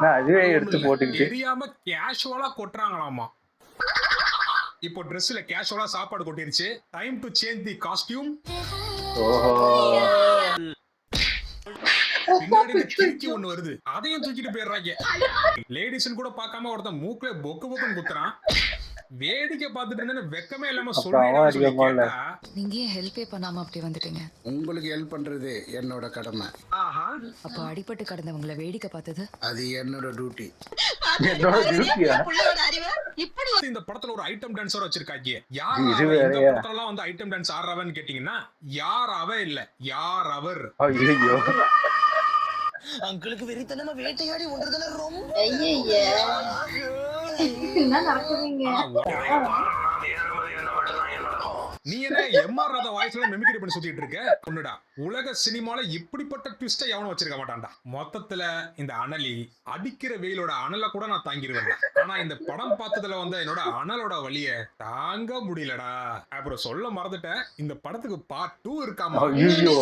நான் அதுவே அது ஒண்ணும் எடுத்து இல்ல, போட்டுக்கிட்டு தெரியாம கேஷுவலா கொட்டுறாங்களாமா. இப்போ ட்ரெஸ்ல கேஷுவலா சாப்பாடு கொட்டிருச்சு. Time to change the costume. ஓஹோ பின்னாடி இந்த கிறுக்கி ஒண்ணு வருது, அதையும் தூக்கிட்டு போயிடுறாங்க. லேடிஸ்னு கூட பார்க்காம ஒருத்தன் மூக்குல பொக்கு பொக்குன்னு குத்துறான். வேடிக்கை பார்த்துட்டு இருந்தேன்னு வெக்கமே இல்லாம அப்புறம் அவன் சொல்றீடான்னு சொல்லி அடிக்கமால கேட்டா, நீங்க ஏன் ஹெல்ப்பே பண்ணாம அப்படி வந்துட்டீங்க? உங்களுக்கு ஹெல்ப் பண்றது என்னோட கடமை. அப்போ அடிபட்டு கிடந்தவங்கள வேடிக்கை பார்த்தது அது என்னோட டியூட்டி. என்னோட டியூட்டியா இந்த படத்துல ஒரு ஐட்டம் டான்ஸர் வச்சிருக்காங்க. யார் இது அவன்? இந்த வேறயா? படத்துல எல்லாம் வந்து ஐட்டம் டான்ஸ் ஆடுறவன்னு கேட்டீங்கன்னா, யார் அவ இல்ல, யார் அவர். ஐயோ அங்கிளுக்கு வெறித்தனமா வேட்டையாடி ஒன்றதுல ரொம்ப என்ன நடக்குதுங்க? நீ என்ன எம்ஆர் ராதா வாய்ஸ்ல மெமிக்ரி பண்ணி சுத்திட்டு இருக்க? ஒண்ணுடா, உலக சினிமால இப்படிப்பட்ட ட்விஸ்ட எவனும் வச்சிருக்க மாட்டான்டா. மொத்தத்துல இந்த அனலி அடிக்கிற வெயிலோட அனலை கூட நான் தாங்கிடுவேன். ஆனா இந்த படம் பார்த்ததுல வந்த என்னோட அனலோட வலிய தாங்க முடியலடா. அப்புறம் சொல்ல மறந்துட்டேன், இந்த படத்துக்கு பார்ட் 2 இருக்காமா. ஐயோ